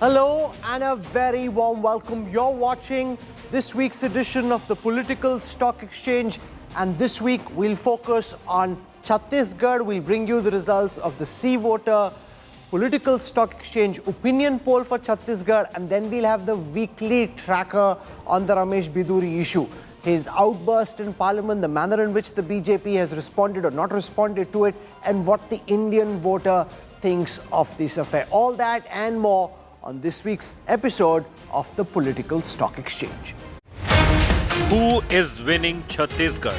Hello and a very warm welcome. You're watching this week's edition of the Political Stock Exchange, and this week we'll focus on Chhattisgarh. We'll bring you the results of the Sea Voter Political Stock Exchange opinion poll for Chhattisgarh, and then we'll have the weekly tracker on the Ramesh Biduri issue. His outburst in Parliament, the manner in which the BJP has responded or not responded to it, and what the Indian voter thinks of this affair. All that and more on this week's episode of the Political Stock Exchange. Who is winning Chhattisgarh?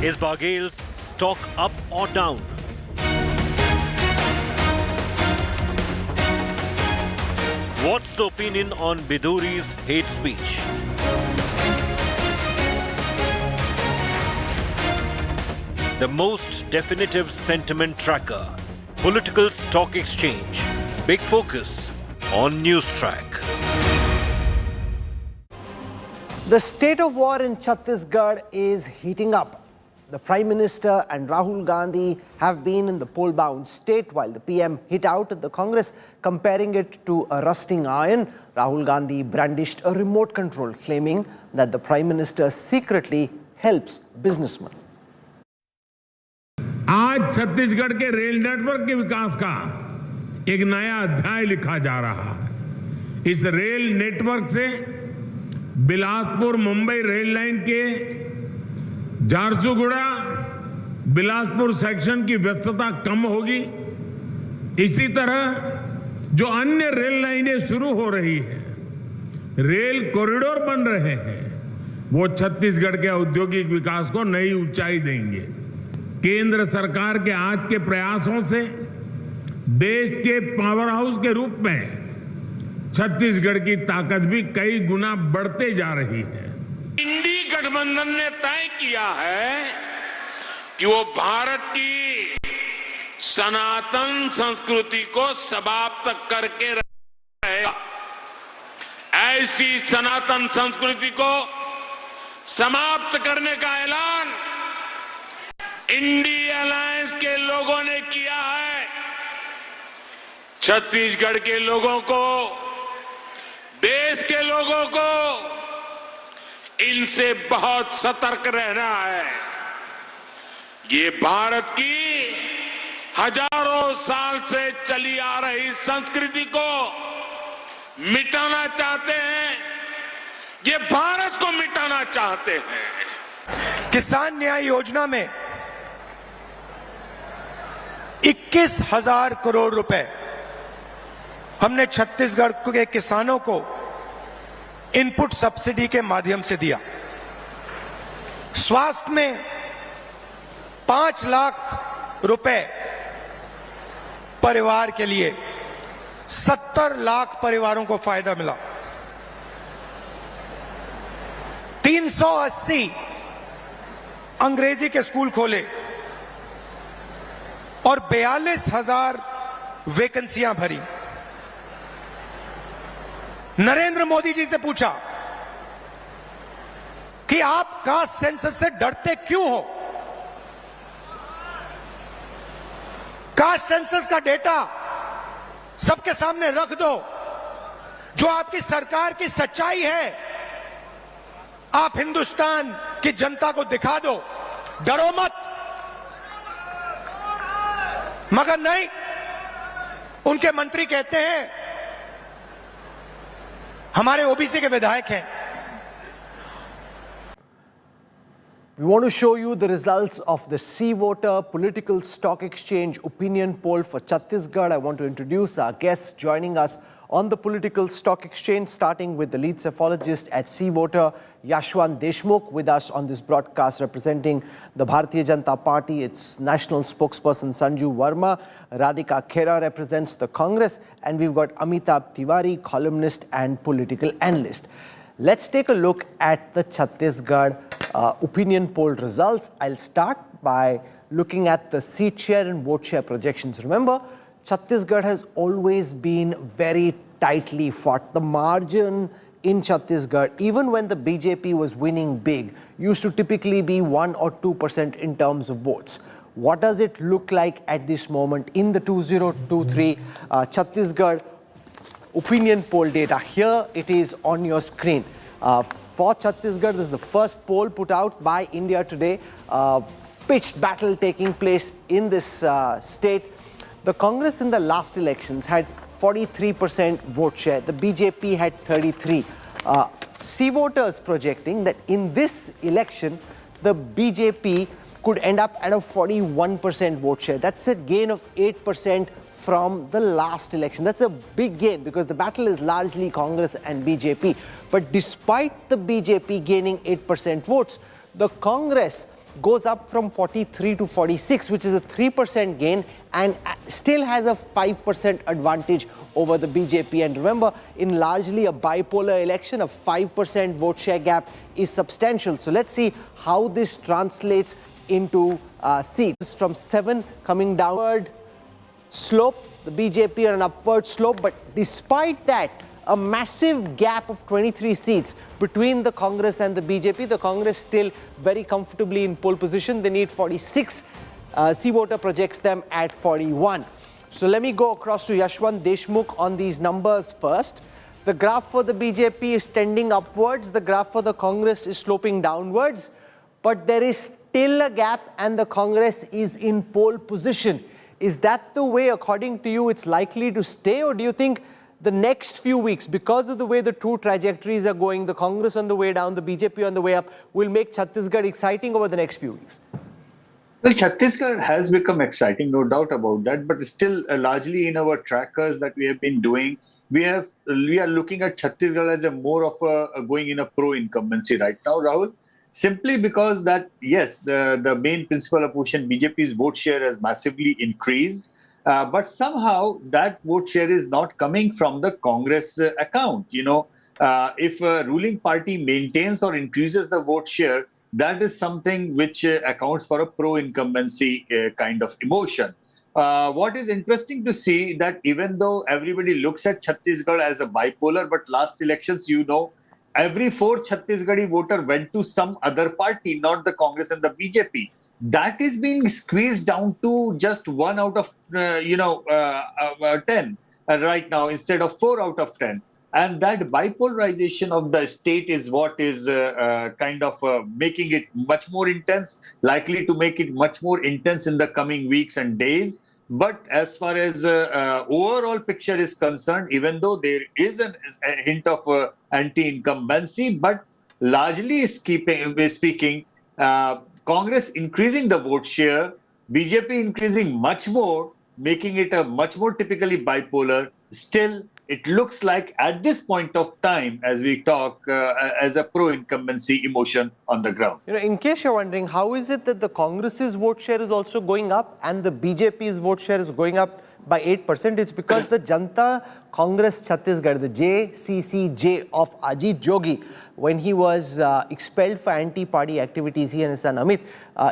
Is Baghel's stock up or down? What's the opinion on Biduri's hate speech? The most definitive sentiment tracker, Political Stock Exchange. Big focus on News Track. The state of war in Chhattisgarh is heating up. The Prime Minister and Rahul Gandhi have been in the poll-bound state while the PM hit out at the Congress, comparing it to a rusting iron. Rahul Gandhi brandished a remote control, claiming that the Prime Minister secretly helps businessmen. आज छत्तीसगढ़ के rail network के विकास का एक नया अध्याय लिखा जा रहा है। इस रेल नेटवर्क से बिलासपुर मुंबई रेल लाइन के झारसुगुड़ा बिलासपुर सेक्शन की व्यस्तता कम होगी। इसी तरह जो अन्य रेल लाइनें शुरू हो रही हैं, रेल कॉरिडोर बन रहे हैं, वो छत्तीसगढ़ के औद्योगिक विकास को नई ऊंचाई देंगे। केंद्र सरकार के आज के प्रयासों से देश के पावर हाउस के रूप में छत्तीसगढ़ की ताकत भी कई गुना बढ़ते जा रही है। इंडी गठबंधन ने तय किया है कि वो भारत की सनातन संस्कृति को समाप्त करके रहेगा। ऐसी सनातन संस्कृति को समाप्त करने का ऐलान इंडी अलायंस के लोगों ने किया है। छत्तीसगढ़ के लोगों को, देश के लोगों को इनसे बहुत सतर्क रहना है। ये भारत की हजारों साल से चली आ रही संस्कृति को मिटाना चाहते हैं। ये भारत को मिटाना चाहते हैं। किसान न्याय योजना में 21,000 करोड़ रुपए हमने छत्तीसगढ़ के किसानों को इनपुट सब्सिडी के माध्यम से दिया। स्वास्थ्य में 5 लाख रुपए परिवार के लिए 70 लाख परिवारों को फायदा मिला। 380 अंग्रेजी के स्कूल खोले और 42,000 वैकेंसियां भरी। नरेंद्र मोदी जी से पूछा कि आप कास्ट सेंसस से डरते क्यों हो? कास्ट सेंसस का डेटा सबके सामने रख दो। जो आपकी सरकार की सच्चाई है, आप हिंदुस्तान की जनता को दिखा दो। डरो मत। मगर नहीं, उनके मंत्री कहते हैं हमारे ओबीसी के विधायक हैं। We want to show you the results of the Sea Voter Political Stock Exchange opinion poll for Chhattisgarh. I want to introduce our guests joining us on the Political Stock Exchange, starting with the lead cephalogist at Sea Voter, Yashwant Deshmukh, with us on this broadcast representing the Bharatiya Janata Party. Its national spokesperson Sanju Verma. Radhika Khera represents the Congress, and we've got Amitabh Tiwari, columnist and political analyst. Let's take a look at the Chhattisgarh opinion poll results. I'll start by looking at the seat share and vote share projections. Remember, Chhattisgarh has always been very tightly fought. The margin in Chhattisgarh, even when the BJP was winning big, used to typically be 1 or 2% in terms of votes. What does it look like at this moment in the 2023 Chhattisgarh opinion poll data? Here it is on your screen. For Chhattisgarh, this is the first poll put out by India Today. Pitched battle taking place in this state. The Congress in the last elections had 43% vote share. The BJP had 33. See voters projecting that in this election, the BJP could end up at a 41% vote share. That's a gain of 8% from the last election. That's a big gain because the battle is largely Congress and BJP. But despite the BJP gaining 8% votes, the Congress goes up from 43 to 46, which is a 3% gain, and still has a 5% advantage over the BJP. And remember, in largely a bipolar election, a 5% vote share gap is substantial. So let's see how this translates into seats. From 7 coming downward slope, the BJP on an upward slope, but despite that, a massive gap of 23 seats between the Congress and the BJP. The Congress still very comfortably in pole position. They need 46. See voter projects them at 41. So let me go across to Yashwant Deshmukh on these numbers first. The graph for the BJP is tending upwards. The graph for the Congress is sloping downwards. But there is still a gap and the Congress is in pole position. Is that the way, according to you, it's likely to stay? Or do you think the next few weeks, because of the way the two trajectories are going, the Congress on the way down, the BJP on the way up, will make Chhattisgarh exciting over the next few weeks? Well, Chhattisgarh has become exciting, no doubt about that, but still largely in our trackers that we have been doing, we are looking at Chhattisgarh as a more of a going in a pro-incumbency right now, Rahul. Simply because that, yes, the main principal opposition, BJP's vote share has massively increased. But somehow that vote share is not coming from the Congress account. If a ruling party maintains or increases the vote share, that is something which accounts for a pro-incumbency kind of emotion. What is interesting to see that even though everybody looks at Chhattisgarh as a bipolar, but last elections, every fourth Chhattisgarhi voter went to some other party, not the Congress and the BJP. That is being squeezed down to just 1 out of 10 right now instead of 4 out of 10. And that bipolarization of the state is what is making it much more intense, likely to make it much more intense in the coming weeks and days. But as far as overall picture is concerned, even though there is a hint of anti-incumbency, but largely speaking, Congress increasing the vote share, BJP increasing much more, making it a much more typically bipolar. Still, it looks like at this point of time, as we talk, as a pro-incumbency emotion on the ground. In case you're wondering, how is it that the Congress's vote share is also going up and the BJP's vote share is going up by 8%? It's because the Janta Congress Chhattisgarh, the JCCJ of Ajit Jogi, when he was expelled for anti-party activities, he and his son Amit,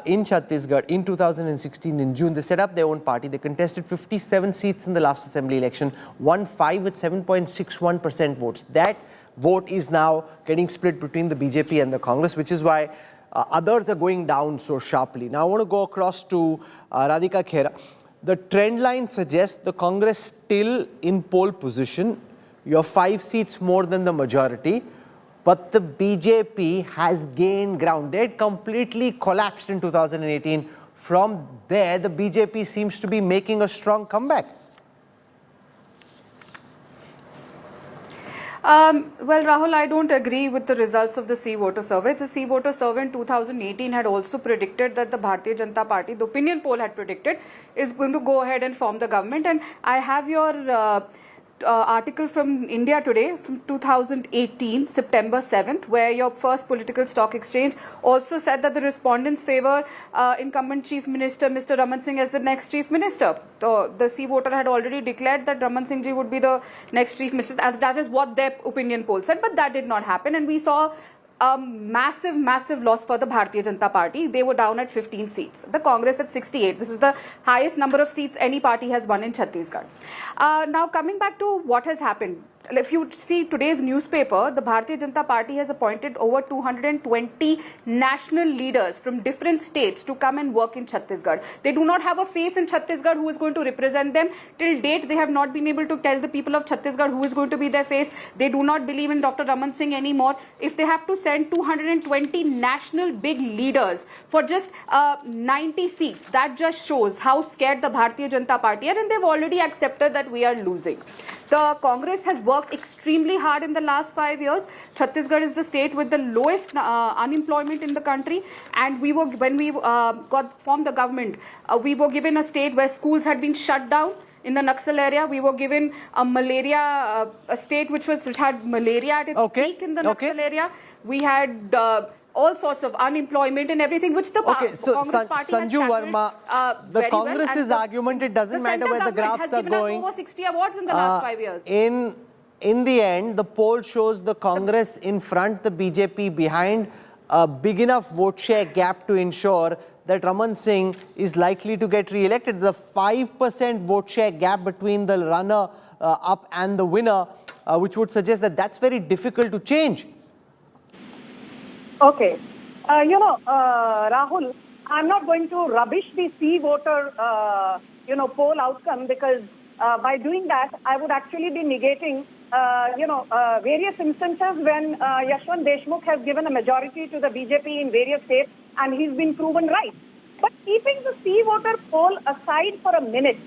in Chhattisgarh in 2016 in June, they set up their own party. They contested 57 seats in the last assembly election, won 5 with 7.61% votes. That vote is now getting split between the BJP and the Congress, which is why others are going down so sharply. Now I want to go across to Radhika Khera. The trend line suggests the Congress still in pole position. You're 5 seats more than the majority. But the BJP has gained ground. They had completely collapsed in 2018. From there, the BJP seems to be making a strong comeback. Well, Rahul, I don't agree with the results of the See Voter survey. The See Voter survey in 2018 had also predicted that the Bharatiya Janata Party, the opinion poll had predicted, is going to go ahead and form the government. And I have your article from India Today from 2018, September 7th, where your first political stock exchange also said that the respondents favor incumbent Chief Minister Mr. Raman Singh as the next Chief Minister. The See Voter had already declared that Raman Singh ji would be the next Chief Minister. That is what their opinion poll said, but that did not happen. And we saw a massive loss for the Bharatiya Janata Party. They were down at 15 seats. The Congress at 68. This is the highest number of seats any party has won in Chhattisgarh. Now coming back to what has happened. if you see today's newspaper, the Bharatiya Janata Party has appointed over 220 national leaders from different states to come and work in Chhattisgarh. They do not have a face in Chhattisgarh who is going to represent them. Till date, they have not been able to tell the people of Chhattisgarh who is going to be their face. They do not believe in Dr. Raman Singh anymore. If they have to send 220 national big leaders for just 90 seats, that just shows how scared the Bharatiya Janata Party are, and they've already accepted that we are losing. The Congress has worked extremely hard in the last 5 years. Chhattisgarh is the state with the lowest unemployment in the country, and when we formed the government, we were given a state where schools had been shut down. In the Naxal area, we were given a state which had malaria at its peak in the Naxal area. We had all sorts of unemployment and everything, which the Congress party Sanju has Verma, the Congress's argument, it doesn't matter where the graphs are going. Over 60 awards in the last 5 years. In the end, the poll shows the Congress in front, the BJP behind, a big enough vote share gap to ensure that Raman Singh is likely to get re-elected. The 5% vote share gap between the runner-up and the winner, which would suggest that that's very difficult to change. Okay. Rahul, I'm not going to rubbish the C voter, poll outcome, because by doing that, I would actually be negating, various instances when Yashwant Deshmukh has given a majority to the BJP in various states and he's been proven right. But keeping the C voter poll aside for a minute,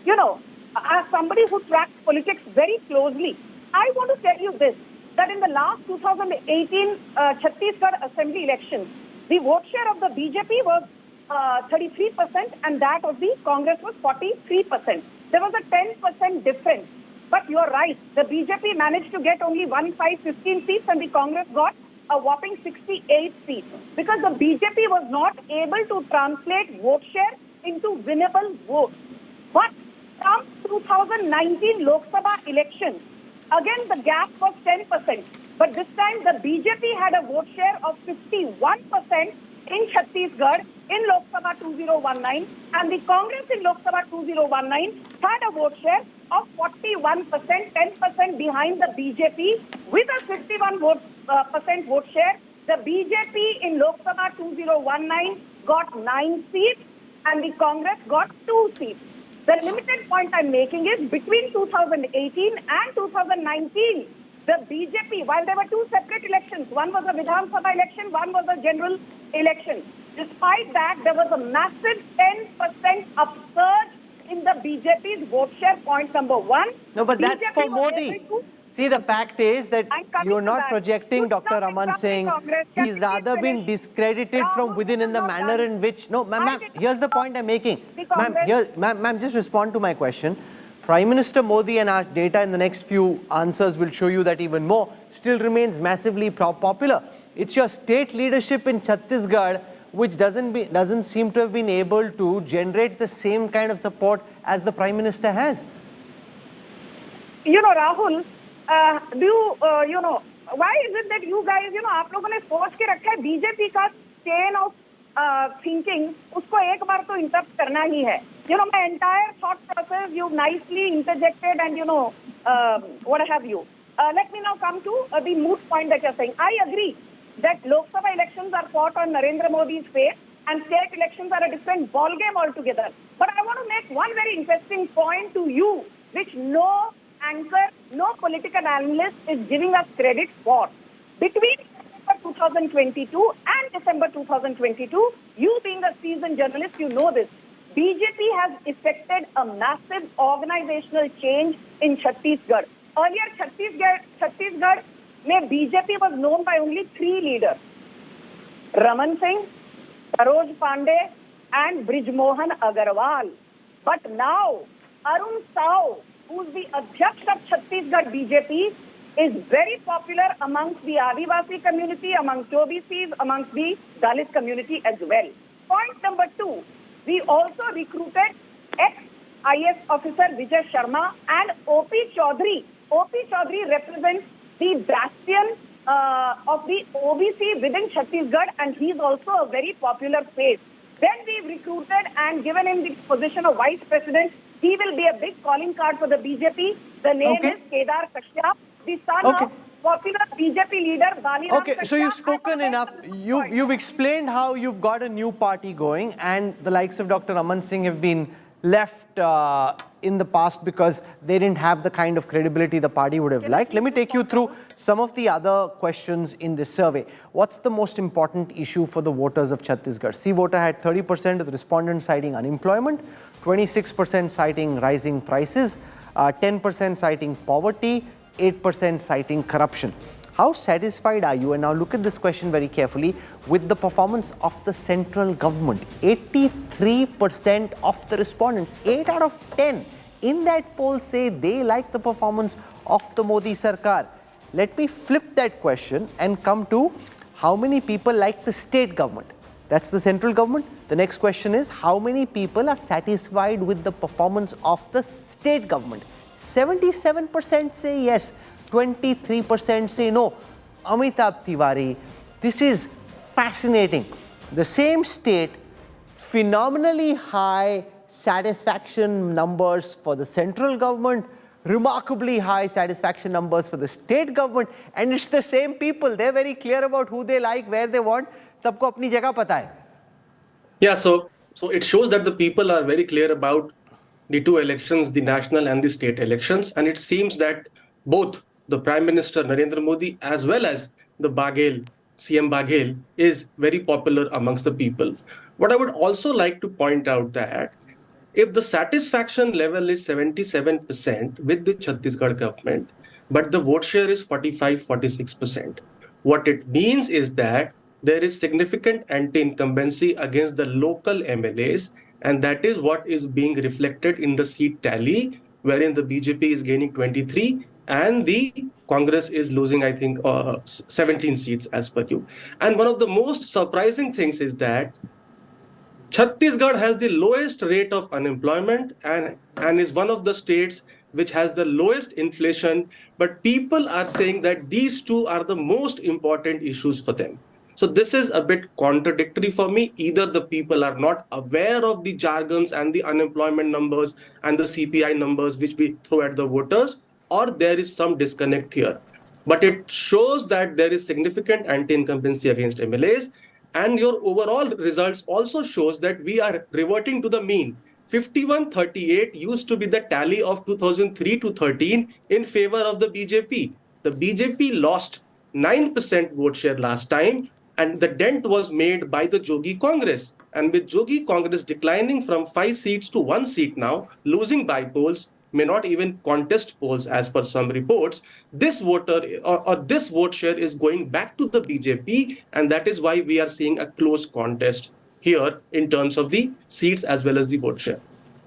as somebody who tracks politics very closely, I want to tell you this, that in the last 2018 Chhattisgarh Assembly elections, the vote share of the BJP was 33% and that of the Congress was 43%. There was a 10% difference. But you're right, the BJP managed to get only 15 seats and the Congress got a whopping 68 seats. Because the BJP was not able to translate vote share into winnable votes. But come 2019 Lok Sabha elections, again, the gap was 10%. But this time, the BJP had a vote share of 51% in Chhattisgarh in Lok Sabha 2019. And the Congress in Lok Sabha 2019 had a vote share of 41%, 10% behind the BJP with a 51% vote share. The BJP in Lok Sabha 2019 got 9 seats and the Congress got 2 seats. The limited point I'm making is between 2018 and 2019, the BJP, while there were 2 separate elections, one was a Vidhan Sabha election, one was a general election. Despite that, there was a massive 10% upsurge in the BJP's vote share, point number 1. No, but BJP that's for Modi. See, the fact is that you're not projecting Dr. Raman Singh. He's rather been discredited from within in the manner in which... No, ma'am, here's the point I'm making. Ma'am, just respond to my question. Prime Minister Modi, and our data in the next few answers will show you that even more, still remains massively popular. It's your state leadership in Chhattisgarh which doesn't seem to have been able to generate the same kind of support as the Prime Minister has. Rahul, why is it that you guys, आप लोगों ने सोच के रखा है BJP का chain of thinking, उसको एक बार तो interrupt करना ही है. My entire thought process, you nicely interjected and, what have you. Let me now come to the moot point that you're saying. I agree that Lok Sabha elections are fought on Narendra Modi's face and state elections are a different ballgame altogether. But I want to make one very interesting point to you, which no anchor, no political analyst is giving us credit for. Between December 2022 and December 2022, you being a seasoned journalist, you know this. BJP has effected a massive organizational change in Chhattisgarh. Earlier, Chhattisgarh, BJP was known by only 3 leaders. Raman Singh, Saroj Pandey and Brijmohan Agarwal. But now, Arun Sao, who's the Adhyaksh of Chhattisgarh BJP, is very popular amongst the Adivasi community, amongst OBCs, amongst the Dalit community as well. Point number 2, we also recruited ex-IS officer Vijay Sharma and O.P. Chaudhary. O.P. Chaudhary represents the bastion of the OBC within Chhattisgarh, and he's also a very popular face. Then we've recruited and given him the position of Vice President He will be a big calling card for the BJP. The name Okay. is Kedar Kashyap, the son Okay. of popular BJP leader Baliram Okay, Kashyap. so you've spoken enough. You've explained how you've got a new party going, and the likes of Dr. Aman Singh have been left in the past because they didn't have the kind of credibility the party would have liked. Let me take you through some of the other questions in this survey. What's the most important issue for the voters of Chhattisgarh? C voter had 30% of the respondents citing unemployment, 26% citing rising prices, 10% citing poverty, 8% citing corruption. How satisfied are you? And now look at this question very carefully with the performance of the central government. 83% of the respondents, 8 out of 10 in that poll say they like the performance of the Modi Sarkar. Let me flip that question and come to how many people like the state government. That's the central government. The next question is how many people are satisfied with the performance of the state government? 77% say yes, 23% say no. Amitabh Tiwari, this is fascinating. The same state, phenomenally high satisfaction numbers for the central government, remarkably high satisfaction numbers for the state government, and it's the same people. They're very clear about who they like, where they want. Sabko apni jagah pata hai. Yeah, so it shows that the people are very clear about the two elections, the national and the state elections. And it seems that both the Prime Minister Narendra Modi as well as the CM Baghel is very popular amongst the people. What I would also like to point out that if the satisfaction level is 77% with the Chhattisgarh government, but the vote share is 45-46%, what it means is that there is significant anti-incumbency against the local MLAs, and that is what is being reflected in the seat tally, wherein the BJP is gaining 23 and the Congress is losing, I think, 17 seats as per you. And one of the most surprising things is that Chhattisgarh has the lowest rate of unemployment and is one of the states which has the lowest inflation, but people are saying that these two are the most important issues for them. So this is a bit contradictory for me. Either the people are not aware of the jargons and the unemployment numbers and the CPI numbers which we throw at the voters, or there is some disconnect here. But it shows that there is significant anti-incumbency against MLAs, and your overall results also shows that we are reverting to the mean. 51-38 used to be the tally of 2003 to 13 in favor of the BJP. The BJP lost 9% vote share last time, and the dent was made by the Jogi Congress. And with Jogi Congress declining from 5 seats to 1 seat now, losing by polls, may not even contest polls as per some reports, this voter or this vote share is going back to the BJP, and that is why we are seeing a close contest here in terms of the seats as well as the vote share.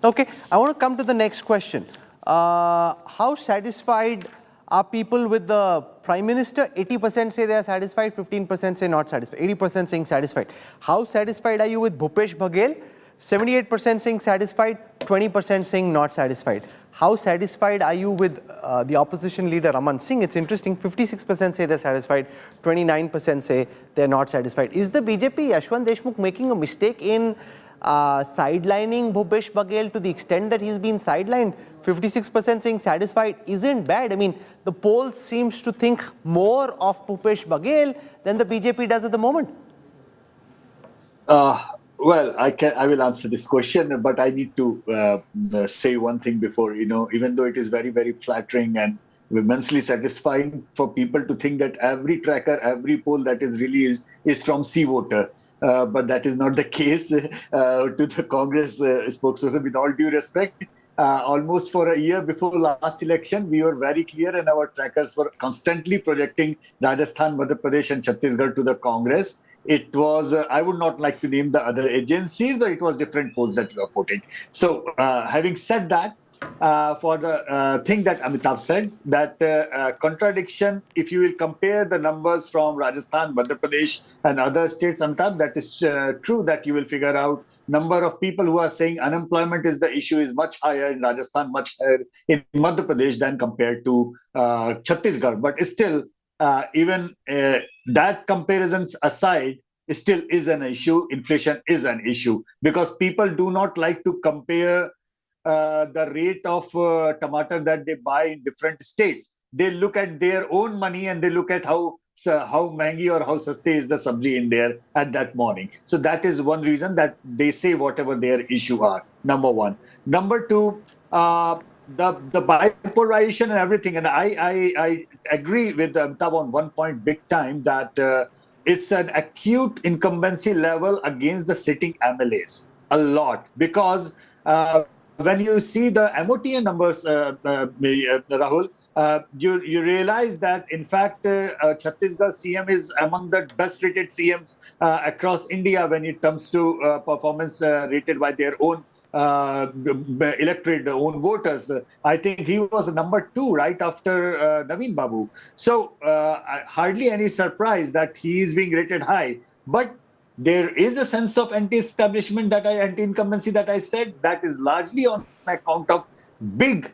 Okay, I want to come to the next question. How satisfied are people with the Prime Minister? 80% say they are satisfied, 15% say not satisfied, 80% saying satisfied. How satisfied are you with Bhupesh Baghel? 78% saying satisfied, 20% saying not satisfied. How satisfied are you with the opposition leader Aman Singh? It's interesting, 56% say they're satisfied, 29% say they're not satisfied. Is the BJP, Yashwant Deshmukh, making a mistake in sidelining Bhupesh Baghel to the extent that he's been sidelined? 56% saying satisfied isn't bad. I mean, the poll seems to think more of Bhupesh Baghel than the BJP does at the moment. Well, I will answer this question, but I need to say one thing before, even though it is very, very flattering and immensely satisfying for people to think that every tracker, every poll that is released is from C voter. But that is not the case. To the Congress spokesperson, with all due respect, almost for a year before last election, we were very clear and our trackers were constantly projecting Rajasthan, Madhya Pradesh and Chhattisgarh to the Congress. It was, I would not like to name the other agencies, but it was different polls that we were putting. So having said that, for the thing that Amitabh said, that contradiction, if you will compare the numbers from Rajasthan, Madhya Pradesh and other states, Amitabh, that is true that you will figure out number of people who are saying unemployment is the issue is much higher in Rajasthan, much higher in Madhya Pradesh than compared to Chhattisgarh. But still, even that comparisons aside, still is an issue. Inflation is an issue because people do not like to compare the rate of tomato that they buy in different states. They look at their own money and they look at how mangy or how saste is the sabji in there at that morning. So that is one reason that they say whatever their issue are. Number one. Number two, the bipolarization and everything. And I agree with Amitabh on one point big time that it's an acute incumbency level against the sitting MLAs a lot because when you see the MOTN numbers, Rahul, you realize that in fact Chhattisgarh CM is among the best rated CMs across India when it comes to performance rated by their own electorate, own voters. I think he was number 2 right after Naveen Babu. So hardly any surprise that he is being rated high. But there is a sense of anti-establishment anti-incumbency that I said that is largely on account of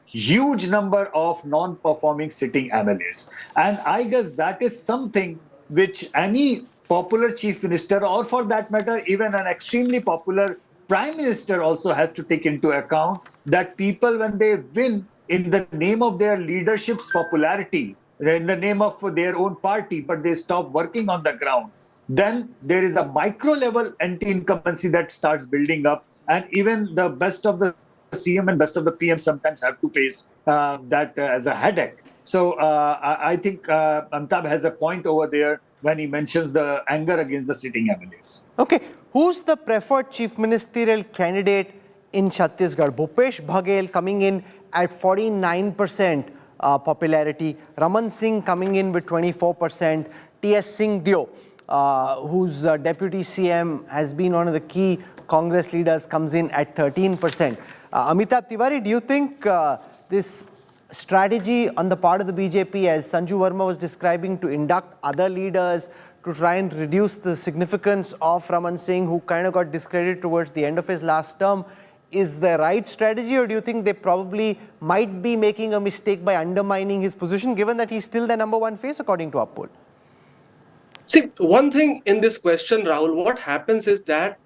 huge number of non-performing sitting MLAs. And I guess that is something which any popular chief minister, or for that matter, even an extremely popular prime minister also has to take into account that people, when they win in the name of their leadership's popularity, in the name of their own party, but they stop working on the ground, then there is a micro level anti-incumbency that starts building up. And even the best of the CM and best of the PM sometimes have to face that as a headache. So I think Amitabh has a point over there when he mentions the anger against the sitting MLAs. Okay, who's the preferred chief ministerial candidate in Chhattisgarh? Bhupesh Baghel coming in at 49% popularity, Raman Singh coming in with 24%, T.S. Singh Deo, whose deputy CM has been one of the key Congress leaders, comes in at 13%. Amitabh Tiwari, do you think this strategy on the part of the BJP, as Sanju Verma was describing, to induct other leaders to try and reduce the significance of Raman Singh, who kind of got discredited towards the end of his last term, is the right strategy? Or do you think they probably might be making a mistake by undermining his position, given that he's still the #1 face according to our poll? See, one thing in this question, Rahul, what happens is that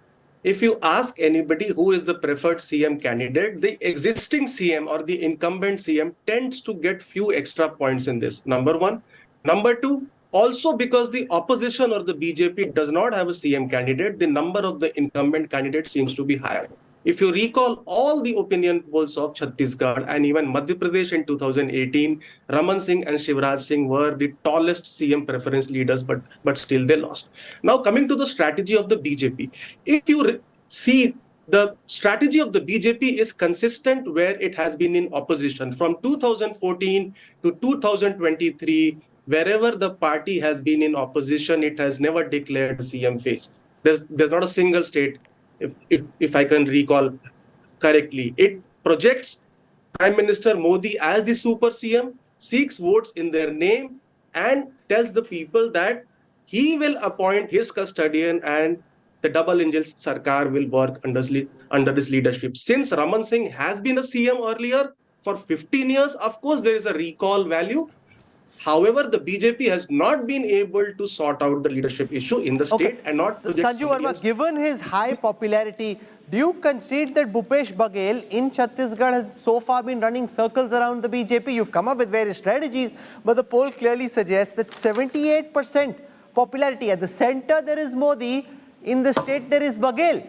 if you ask anybody who is the preferred CM candidate, the existing CM or the incumbent CM tends to get few extra points in this. Number one. Number two, also because the opposition or the BJP does not have a CM candidate, the number of the incumbent candidates seems to be higher. If you recall all the opinion polls of Chhattisgarh and even Madhya Pradesh in 2018, Raman Singh and Shivraj Singh were the tallest CM preference leaders, but still they lost. Now coming to the strategy of the BJP, if you see the strategy of the BJP is consistent where it has been in opposition from 2014 to 2023. Wherever the party has been in opposition, it has never declared a CM face. There's not a single state, if I can recall correctly. It projects Prime Minister Modi as the super CM, seeks votes in their name, and tells the people that he will appoint his custodian and the double engine Sarkar will work under his leadership. Since Raman Singh has been a CM earlier for 15 years, of course, there is a recall value. However, the BJP has not been able to sort out the leadership issue in the state and not Sanju Verma, given his high popularity, do you concede that Bhupesh Baghel in Chhattisgarh has so far been running circles around the BJP? You've come up with various strategies, but the poll clearly suggests that 78% popularity. At the center, there is Modi. In the state, there is Baghel.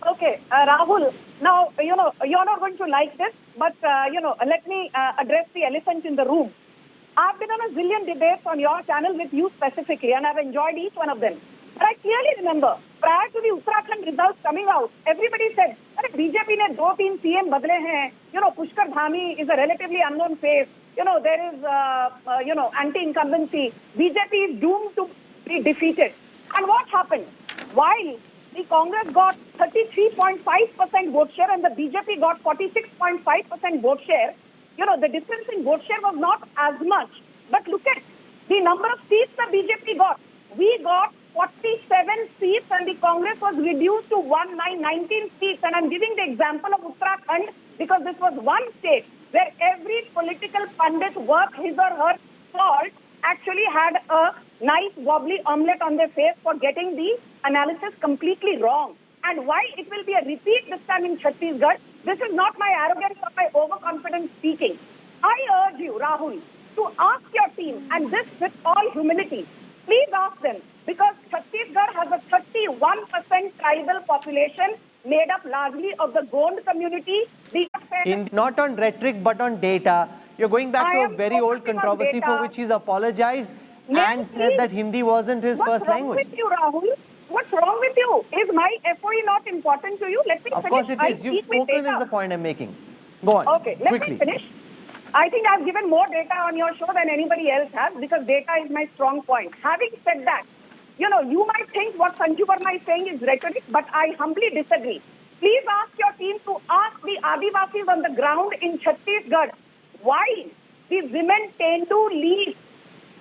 Okay, Rahul, now, you're not going to like this, but, let me address the elephant in the room. I've been on a zillion debates on your channel with you specifically, and I've enjoyed each one of them. But I clearly remember, prior to the Uttarakhand results coming out, everybody said, BJP ne 2-3 CM badle hain. Pushkar Dhami is a relatively unknown face. There is, anti-incumbency. BJP is doomed to be defeated. And what happened? While the Congress got 33.5% vote share and the BJP got 46.5% vote share, the difference in vote share was not as much. But look at the number of seats the BJP got. We got 47 seats and the Congress was reduced to 19 seats. And I'm giving the example of Uttarakhand because this was one state where every political pundit worked his or her salt, actually had a nice wobbly omelette on their face for getting the analysis completely wrong. and why it will be a repeat this time in Chhattisgarh. This is not my arrogance or my overconfidence speaking. I urge you, Rahul, to ask your team, and this with all humility, please ask them, because Chhattisgarh has a 31% tribal population made up largely of the Gond community. Not on rhetoric, but on data. You're going back to a very old controversy for which he's apologized and said that Hindi wasn't his first language. What's wrong with you, Rahul? What's wrong with you? Is my FOE not important to you? Let me finish. Of course it is. You've spoken is the point I'm making. Go on. Okay, let me finish. I think I've given more data on your show than anybody else has because data is my strong point. Having said that, you might think what Sanju Verma is saying is rhetoric, but I humbly disagree. Please ask your team to ask the Adivasis on the ground in Chhattisgarh why the women Tendu leaf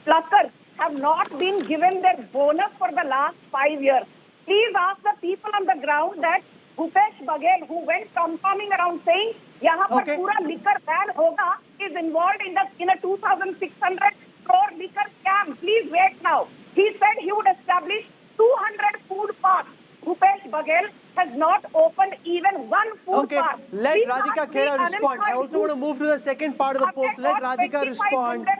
pluckers have not been given their bonus for the last 5 years. Please ask the people on the ground that Bhupesh Baghel, who went tom-tomming around saying, "Yahan par pura liquor ban hoga," is involved in a 2,600 crore liquor scam. Please wait now. He said he would establish 200 food parks. Bhupesh Baghel has not opened even one food park. Let Radhika Khera respond. I also want to move to the second part of the poll. So let Radhika respond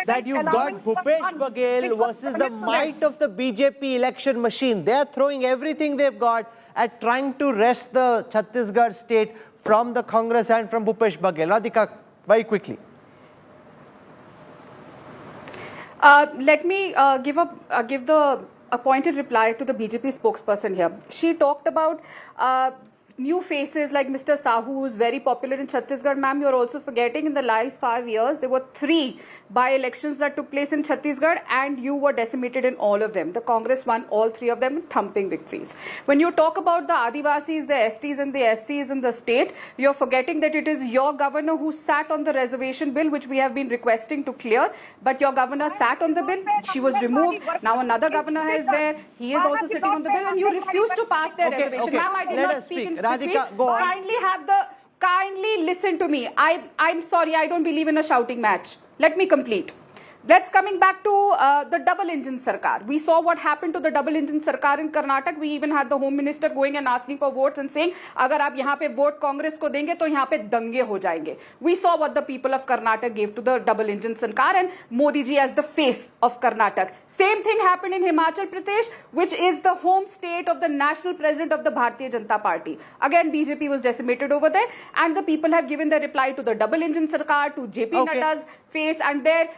that you've got Bhupesh Baghel versus the might of the BJP election machine. They are throwing everything they've got at trying to wrest the Chhattisgarh state from the Congress and from Bhupesh Baghel. Radhika, very quickly. Let me give a pointed reply to the BJP spokesperson here. She talked about new faces like Mr. Sahu, who is very popular in Chhattisgarh. Ma'am, you're also forgetting in the last 5 years, there were 3 by-elections that took place in Chhattisgarh and you were decimated in all of them. The Congress won all 3 of them in thumping victories. When you talk about the Adivasis, the STs and the SCs in the state, you're forgetting that it is your governor who sat on the reservation bill, which we have been requesting to clear. But your governor sat on the bill, she was removed. Now another governor is there, he is also sitting on the bill and you refuse to pass their reservation. Ma'am, I did not speak in Radhika, go on. Kindly listen to me. I'm sorry, I don't believe in a shouting match. Let me complete. Let's coming back to the double engine sarkar. We saw what happened to the double engine sarkar in Karnataka. We even had the home minister going and asking for votes and saying, agar aap yahan pe vote Congress ko denge to yahan pe dange ho jayenge. We saw what the people of Karnataka gave to the double engine sarkar and Modi ji as the face of Karnataka. Same thing happened in Himachal Pradesh, which is the home state of the national president of the Bharatiya Janata Party. Again, BJP was decimated over there and the people have given their reply to the double engine sarkar, to JP Nadda's face, and there,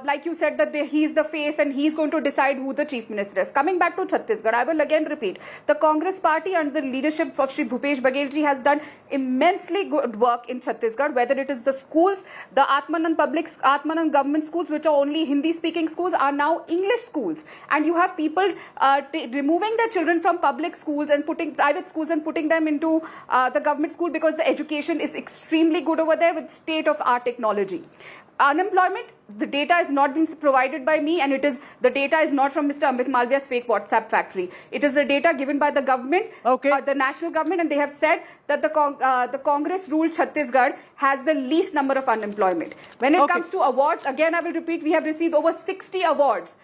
like you said, that he is the face and he's going to decide who the chief minister is. Coming back to Chhattisgarh, I will again repeat, the Congress party under the leadership of Shri Bhupesh Baghel ji has done immensely good work in Chhattisgarh, whether it is the schools, the Atmanan government schools, which are only Hindi speaking schools, are now English schools. And you have people removing their children from public schools and putting private schools and putting them into the government school because the education is extremely good over there with state-of-art technology. Unemployment, the data is not being provided by me and the data is not from Mr. Amit Malviya's fake WhatsApp factory. It is the data given by the government, the national government, and they have said that the Congress ruled Chhattisgarh has the least number of unemployment. When it comes to awards, again I will repeat, we have received over 60 awards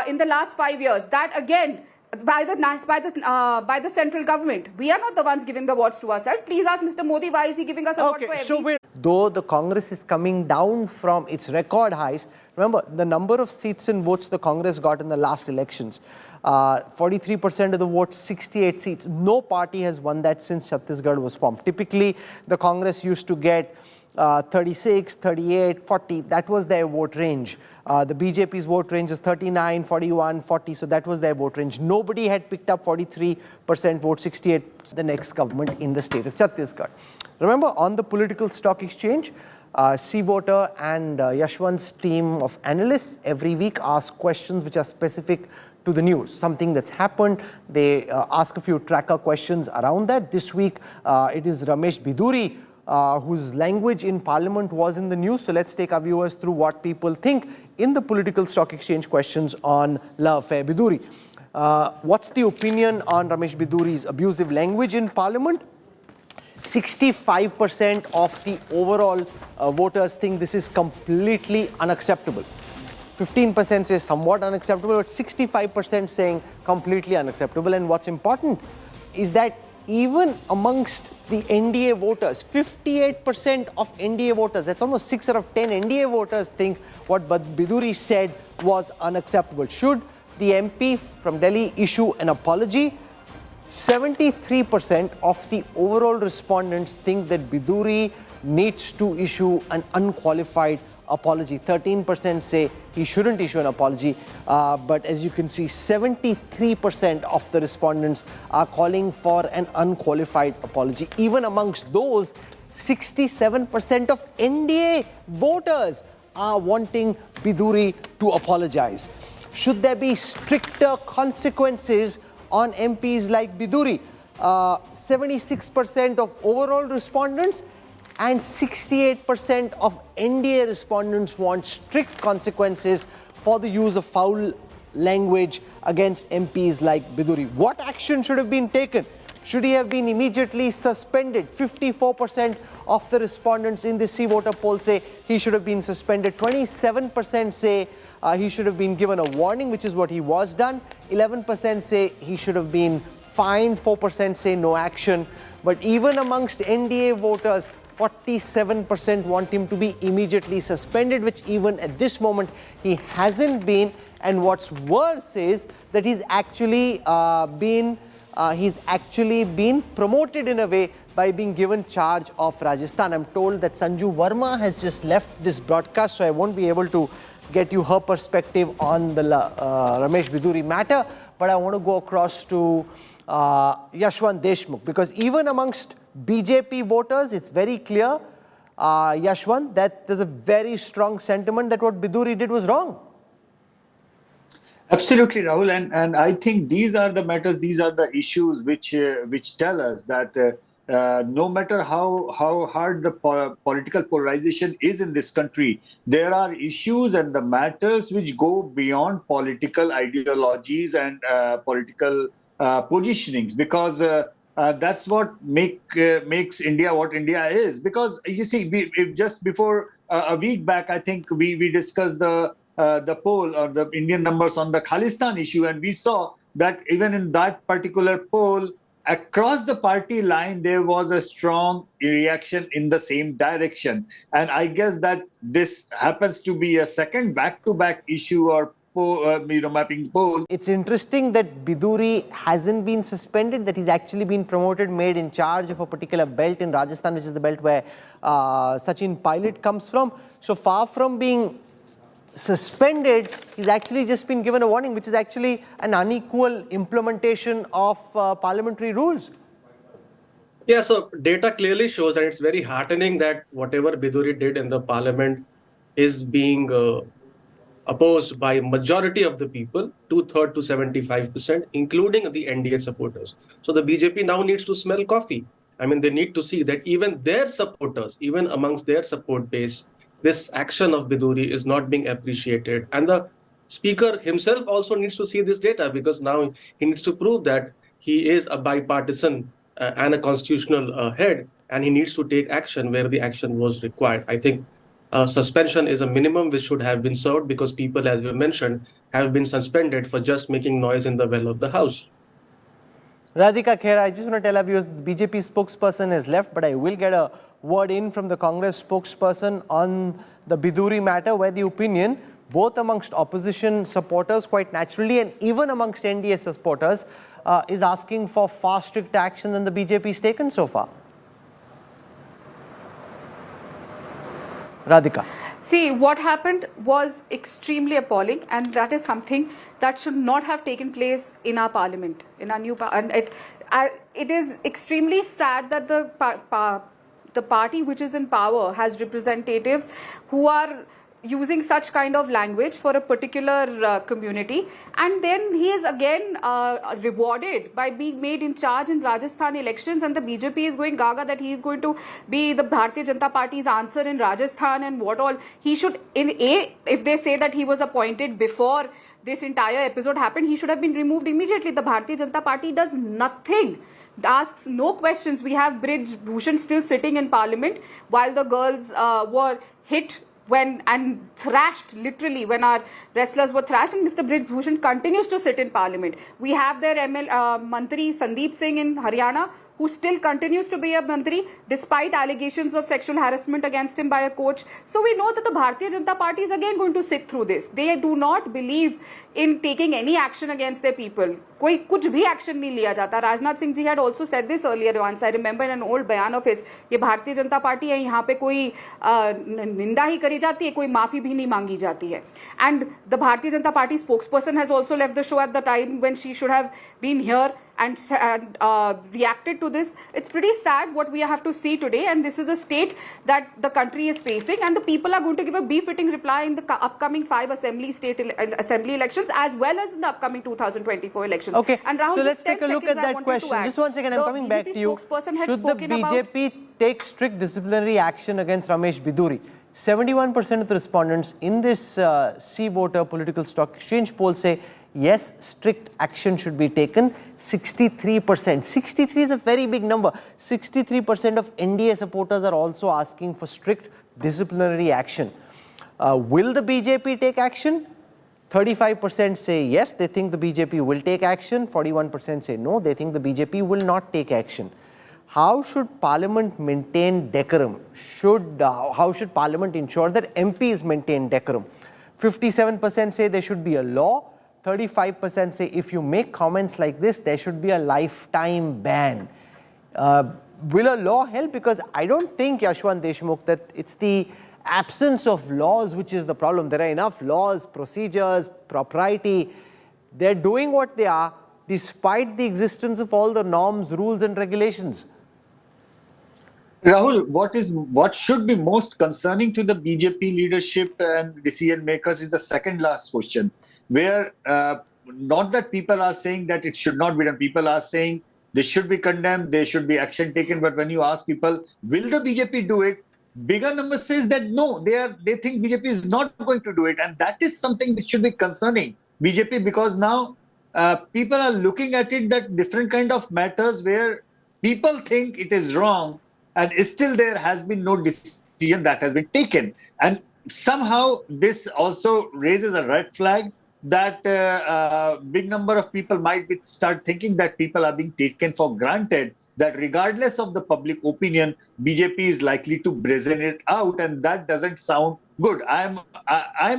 in the last 5 years. That again, by the central government. We are not the ones giving the awards to ourselves. Please ask Mr. Modi why is he giving us awards for every... Though the Congress is coming down from its record highs, remember the number of seats and votes the Congress got in the last elections, 43% of the votes, 68 seats. No party has won that since Chhattisgarh was formed. Typically, the Congress used to get 36, 38, 40. That was their vote range. The BJP's vote range is 39, 41, 40. So that was their vote range. Nobody had picked up 43% vote, 68 the next government in the state of Chhattisgarh. Remember, on the political stock exchange, C-Voter and Yashwant's team of analysts every week ask questions which are specific to the news, something that's happened. They ask a few tracker questions around that. This week, it is Ramesh Biduri, whose language in parliament was in the news. So let's take our viewers through what people think in the political stock exchange questions on La Affair Biduri. What's the opinion on Ramesh Biduri's abusive language in parliament? 65% of the overall voters think this is completely unacceptable. 15% say somewhat unacceptable, but 65% saying completely unacceptable. And what's important is that even amongst the NDA voters, 58% of NDA voters, that's almost 6 out of 10 NDA voters, think what Biduri said was unacceptable. Should the MP from Delhi issue an apology? 73% of the overall respondents think that Biduri needs to issue an unqualified apology. 13% say he shouldn't issue an apology. But as you can see, 73% of the respondents are calling for an unqualified apology. Even amongst those, 67% of NDA voters are wanting Biduri to apologize. Should there be stricter consequences on MPs like Biduri? 76% of overall respondents and 68% of NDA respondents want strict consequences for the use of foul language against MPs like Biduri. What action should have been taken? Should he have been immediately suspended? 54% of the respondents in the C voter poll say he should have been suspended. 27% say he should have been given a warning, which is what he was done. 11% say he should have been fined. 4% say no action. But even amongst NDA voters, 47% want him to be immediately suspended, which even at this moment he hasn't been. And what's worse is that he's actually been promoted in a way by being given charge of Rajasthan. I'm told that Sanju Verma has just left this broadcast, so I won't be able to get you her perspective on the Ramesh Biduri matter. But I want to go across to Yashwant Deshmukh, because even amongst BJP voters, it's very clear, Yashwant, that there's a very strong sentiment that what Biduri did was wrong. Absolutely, Rahul, and I think these are the matters, these are the issues which tell us that no matter how hard the political polarization is in this country, there are issues and the matters which go beyond political ideologies and political positionings, because that's what makes India what India is. Because you see, just before a week back, I think we discussed the poll or the Indian numbers on the Khalistan issue, and we saw that even in that particular poll, across the party line, there was a strong reaction in the same direction. And I guess that this happens to be a second back-to-back issue or mapping poll. It's interesting that Biduri hasn't been suspended, that he's actually been promoted, made in charge of a particular belt in Rajasthan, which is the belt where Sachin Pilot comes from. So far from being suspended, he's actually just been given a warning, which is actually an unequal implementation of parliamentary rules. Yeah, so data clearly shows, and it's very heartening that whatever Biduri did in the parliament is being opposed by a majority of the people, 2/3 to 75%, including the NDA supporters. So the BJP now needs to smell coffee. I mean, they need to see that even their supporters, even amongst their support base, this action of Biduri is not being appreciated. And the speaker himself also needs to see this data, because now he needs to prove that he is a bipartisan and a constitutional head, and he needs to take action where the action was required. I think suspension is a minimum which should have been served, because people, as you mentioned, have been suspended for just making noise in the well of the house. Radhika Khera, I just want to tell our viewers, the BJP spokesperson has left, but I will get a word in from the Congress spokesperson on the Biduri matter, where the opinion, both amongst opposition supporters quite naturally and even amongst NDA supporters, is asking for far stricter action than the BJP has taken so far. Radhika. See, what happened was extremely appalling, and that is something that should not have taken place in our parliament, in our new parliament. It is extremely sad that the party which is in power has representatives who are using such kind of language for a particular community, and then he is again rewarded by being made in charge in Rajasthan elections, and the BJP is going gaga that he is going to be the Bharatiya Janata Party's answer in Rajasthan and what all. He should, if they say that he was appointed before this entire episode happened, he should have been removed immediately. The Bharatiya Janata Party does nothing, asks no questions. We have Brij Bhushan still sitting in parliament while the girls were hit and thrashed, literally, when our wrestlers were thrashed, and Mr. Brij Bhushan continues to sit in parliament. We have their Mantri Sandeep Singh in Haryana, who still continues to be a Mantri despite allegations of sexual harassment against him by a coach. So we know that the Bharatiya Janata Party is again going to sit through this. They do not believe in taking any action against their people. कोई कुछ भी action नहीं लिया जाता. Rajnath Singh ji had also said this earlier once. I remember in an old बयान of his, ये Bharatiya Janata party है, यहाँ पे कोई निंदा ही करी जाती है, कोई माफी भी नहीं मांगी जाती है. And the Bharatiya Janata Party spokesperson has also left the show at the time when she should have been here and reacted to this. It's pretty sad what we have to see today, and this is the state that the country is facing, and the people are going to give a befitting reply in the upcoming 5 assembly elections as well as in the upcoming 2024 elections. Okay, and Rahul, so let's take a look at that question. Just one second, I'm coming back to you. Should the BJP take strict disciplinary action against Ramesh Biduri? 71% of the respondents in this See Voter political stock exchange poll say yes, strict action should be taken. 63%. 63 is a very big number. 63% of NDA supporters are also asking for strict disciplinary action. Will the BJP take action? 35% say yes, they think the BJP will take action. 41% say no, they think the BJP will not take action. How should Parliament maintain decorum? How should Parliament ensure that MPs maintain decorum? 57% say there should be a law. 35% say if you make comments like this, there should be a lifetime ban. Will a law help? Because I don't think, Yashwant Deshmukh, that it's the absence of laws which is the problem. There are enough laws, procedures, propriety. They're doing what they are despite the existence of all the norms, rules and regulations. Rahul, what should be most concerning to the BJP leadership and decision makers is the second last question, where not that people are saying that it should not be done. People are saying this should be condemned, there should be action taken. But when you ask people, will the BJP do it? Bigger number says that no, they think BJP is not going to do it. And that is something which should be concerning BJP, because now people are looking at it that different kind of matters where people think it is wrong, and still there has been no decision that has been taken. And somehow this also raises a red flag that big number of people might start thinking that people are being taken for granted, that regardless of the public opinion, BJP is likely to brazen it out, and that doesn't sound good. I'm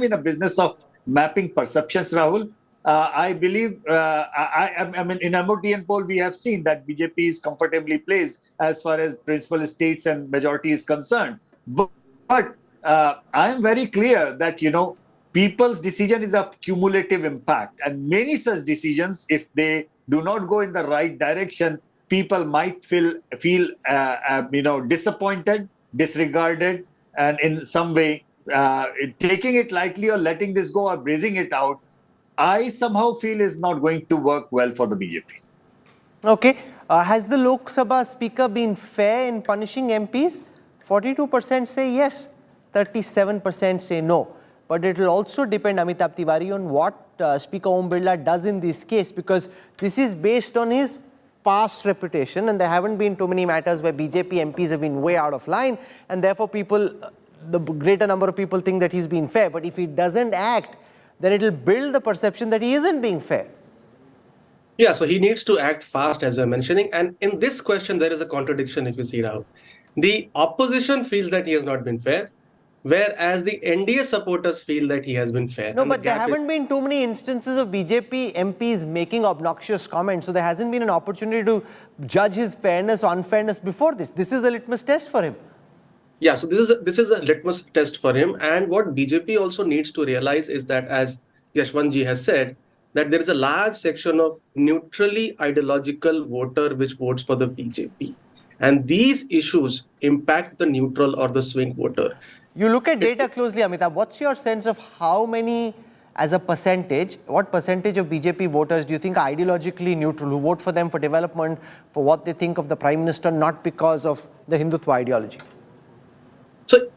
in a business of mapping perceptions, Rahul. I believe, I mean, in a MOTN poll, we have seen that BJP is comfortably placed as far as principal states and majority is concerned. But I am very clear that, people's decision is of cumulative impact. And many such decisions, if they do not go in the right direction, people might feel disappointed, disregarded, and in some way taking it lightly or letting this go or brazing it out, I somehow feel is not going to work well for the BJP. Okay. Has the Lok Sabha Speaker been fair in punishing MPs? 42% say yes, 37% say no. But it will also depend, Amitabh Tiwari, on what Speaker Om Birla does in this case, because this is based on his past reputation, and there haven't been too many matters where BJP MPs have been way out of line, and therefore the greater number of people think that he's been fair. But if he doesn't act, then it will build the perception that he isn't being fair. Yeah, so he needs to act fast, as you're mentioning. And in this question, there is a contradiction, if you see now. The opposition feels that he has not been fair, whereas the NDA supporters feel that he has been fair. No, but there haven't been too many instances of BJP MPs making obnoxious comments, so there hasn't been an opportunity to judge his fairness or unfairness before this. This is a litmus test for him. Yeah, so this is a litmus test for him. And what BJP also needs to realize is that, as Yashwantji has said, that there is a large section of neutrally ideological voter which votes for the BJP. And these issues impact the neutral or the swing voter. You look at data closely, Amitabh. What's your sense of how many, as a percentage, what percentage of BJP voters do you think are ideologically neutral, who vote for them for development, for what they think of the Prime Minister, not because of the Hindutva ideology? So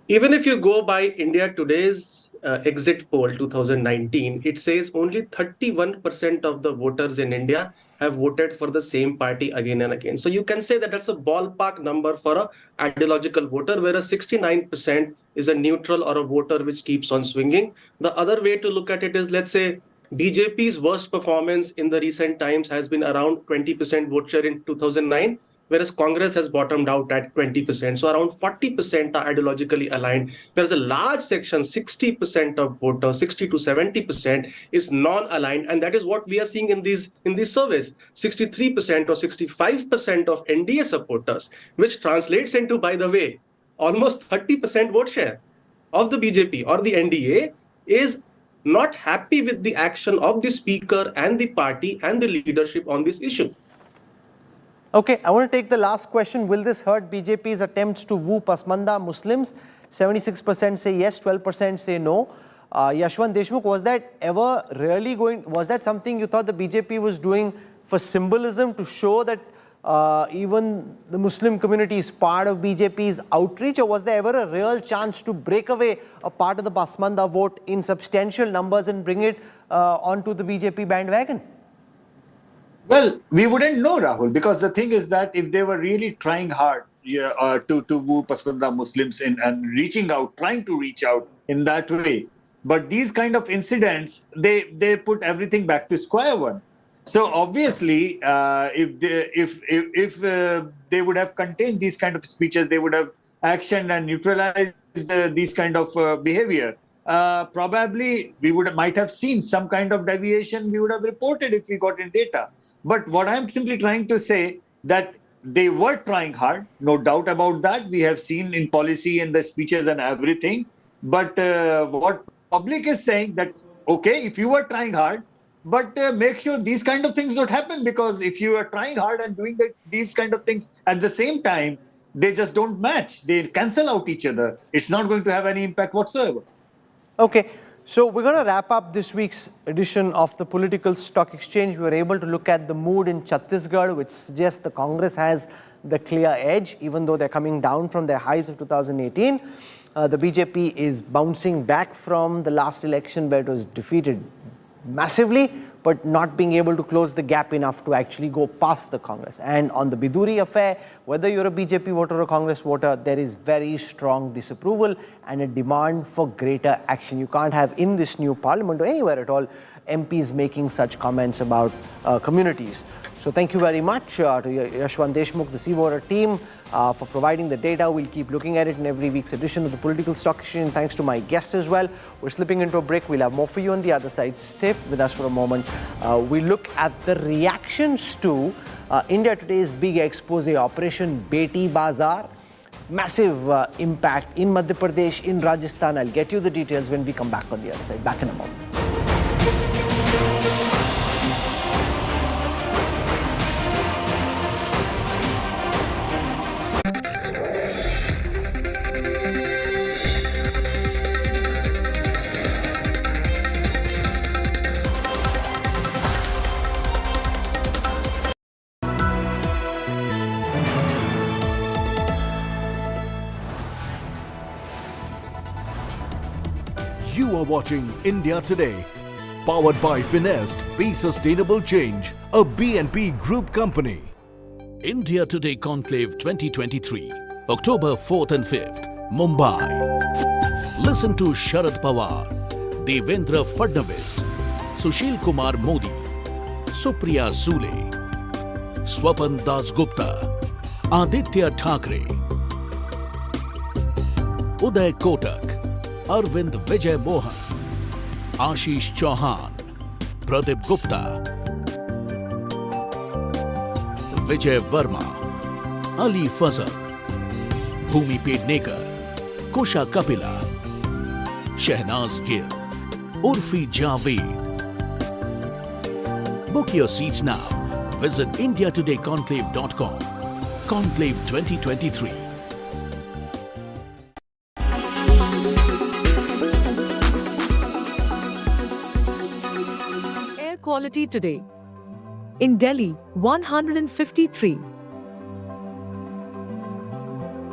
even if you go by India Today's exit poll 2019, it says only 31% of the voters in India have voted for the same party again and again. So you can say that that's a ballpark number for an ideological voter, whereas 69% is a neutral or a voter which keeps on swinging. The other way to look at it is, let's say BJP's worst performance in the recent times has been around 20% vote share in 2009, whereas Congress has bottomed out at 20%. So around 40% are ideologically aligned. Whereas a large section, 60% of voters, 60 to 70% is non-aligned. And that is what we are seeing in these surveys. 63% or 65% of NDA supporters, which translates into, by the way, almost 30% vote share of the BJP or the NDA, is not happy with the action of the speaker and the party and the leadership on this issue. Okay, I want to take the last question. Will this hurt BJP's attempts to woo Pasmanda Muslims? 76% say yes, 12% say no. Yashwant Deshmukh, was that ever really was that something you thought the BJP was doing for symbolism, to show that even the Muslim community is part of BJP's outreach, or was there ever a real chance to break away a part of the Pasmanda vote in substantial numbers and bring it onto the BJP bandwagon? Well, we wouldn't know, Rahul, because the thing is that if they were really trying hard to woo Pasmanda Muslims and trying to reach out in that way, but these kind of incidents, they put everything back to square one. So obviously, if they would have contained these kind of speeches, they would have actioned and neutralized these kind of behavior. Probably we might have seen some kind of deviation. We would have reported if we got in data. But what I'm simply trying to say, that they were trying hard, no doubt about that. We have seen in policy and the speeches and everything. But what public is saying, that okay, if you were trying hard, but make sure these kind of things don't happen, because if you are trying hard and doing these kind of things at the same time, they just don't match. They cancel out each other. It's not going to have any impact whatsoever. Okay, so we're going to wrap up this week's edition of the Political Stock Exchange. We were able to look at the mood in Chhattisgarh, which suggests the Congress has the clear edge, even though they're coming down from their highs of 2018. The BJP is bouncing back from the last election, where it was defeated massively, but not being able to close the gap enough to actually go past the Congress. And on the Biduri affair, whether you're a BJP voter or a Congress voter, there is very strong disapproval and a demand for greater action. You can't have in this new parliament or anywhere at all MPs making such comments about communities. So thank you very much to Yashwant Deshmukh, the Sea Voter team, for providing the data. We'll keep looking at it in every week's edition of the Political Stock Exchange. Thanks to my guests as well. We're slipping into a break. We'll have more for you on the other side. Stay with us for a moment. We look at the reactions to India Today's big expose, Operation Beti Bazaar. Massive impact in Madhya Pradesh, in Rajasthan. I'll get you the details when we come back on the other side. Back in a moment. You are watching India Today, powered by Finest, Be Sustainable Change, a BNP Group company. India Today Conclave 2023, October 4th and 5th, Mumbai. Listen to Sharad Pawar, Devendra Fadnavis, Sushil Kumar Modi, Supriya Sule, Swapan Das Gupta, Aditya Thackeray, Uday Kotak, Arvind Vijay Mohan, Ashish Chauhan, Pradip Gupta, Vijay Verma, Ali Fazal, Bhumi Pednekar, Kusha Kapila, Shehnaz Gill, Urfi Javed. Book your seats now. Visit indiatodayconclave.com. Conclave 2023. Quality today. In Delhi, 153.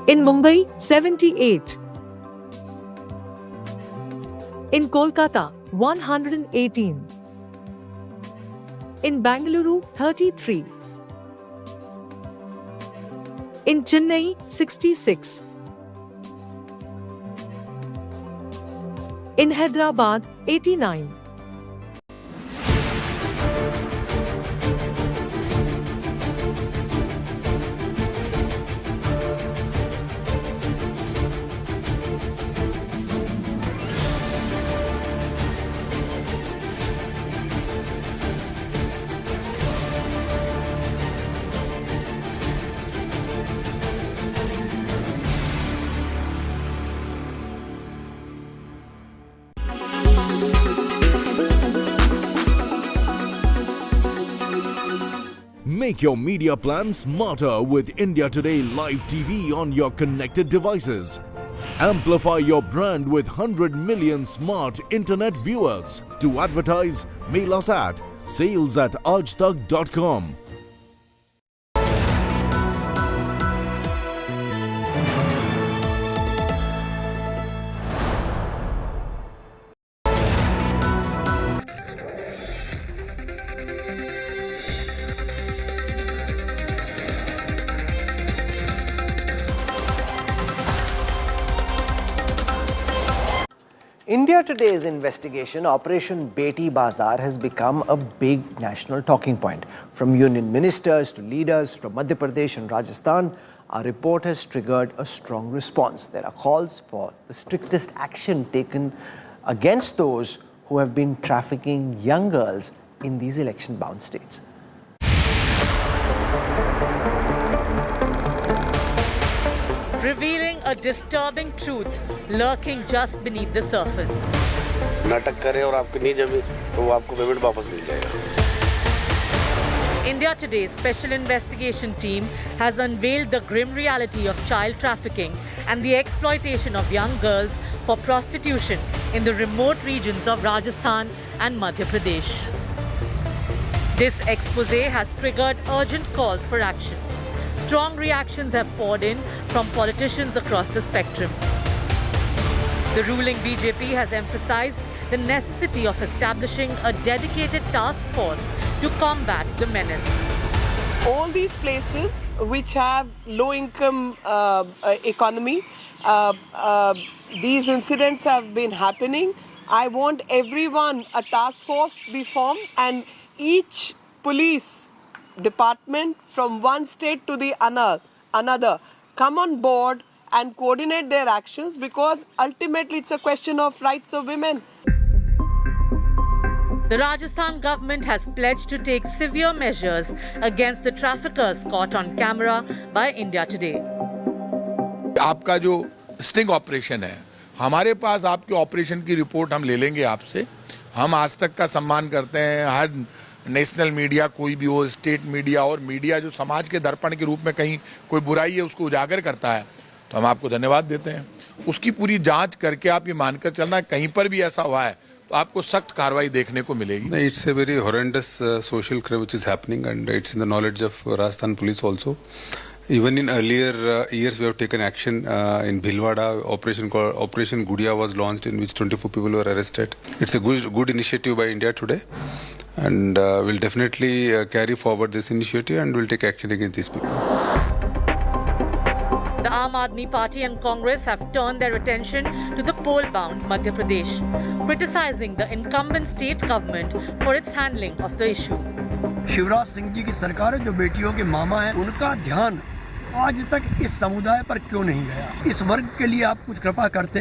In Mumbai, 78. In Kolkata, 118. In Bangalore, 33. In Chennai, 66. In Hyderabad, 89. Make your media plan smarter with India Today Live TV on your connected devices. Amplify your brand with 100 million smart internet viewers. To advertise, mail us at sales@aajtak.com. India Today's investigation, Operation Beti Bazaar, has become a big national talking point. From union ministers to leaders from Madhya Pradesh and Rajasthan, our report has triggered a strong response. There are calls for the strictest action taken against those who have been trafficking young girls in these election-bound states. Revealing a disturbing truth lurking just beneath the surface. नाटक करें और आपकी नहीं जमी तो वो आपको payment वापस मिल जाएगा. India Today's special investigation team has unveiled the grim reality of child trafficking and the exploitation of young girls for prostitution in the remote regions of Rajasthan and Madhya Pradesh. This expose has triggered urgent calls for action. Strong reactions have poured in from politicians across the spectrum. The ruling BJP has emphasized the necessity of establishing a dedicated task force to combat the menace. All these places which have low-income economy, these incidents have been happening. I want everyone, a task force be formed, and each police department from one state to the another come on board and coordinate their actions, because ultimately it's a question of rights of women. The Rajasthan government has pledged to take severe measures against the traffickers caught on camera by India Today. आपका जो sting operation है, हमारे पास आपके operation की report हम ले लेंगे आपसे. हम आज तक का सम्मान करते हैं. हर नेशनल मीडिया, कोई भी हो, स्टेट मीडिया और मीडिया जो समाज के दर्पण के रूप में कहीं कोई बुराई है उसको उजागर करता है, तो हम आपको धन्यवाद देते हैं. उसकी पूरी जांच करके आप ये मानकर चलना, कहीं पर भी ऐसा हुआ है तो आपको सख्त कार्रवाई देखने को मिलेगी. It's a very horrendous social crime which is happening, and it's in the knowledge of Rajasthan police also. Even in earlier years, we have taken action in Bhilwara. Operation Gudia was launched, in which 24 people were arrested. It's a good initiative by India Today, and we'll definitely carry forward this initiative and we'll take action against these people. The Aam Aadmi Party and Congress have turned their attention to the poll-bound Madhya Pradesh, criticizing the incumbent state government for its handling of the issue. Shivraj Singh ji की सरकार है, जो बेटियों के मामा हैं, उनका ध्यान आज तक इस समुदाय पर क्यों नहीं गया? इस वर्ग के लिए आप कुछ कृपा करते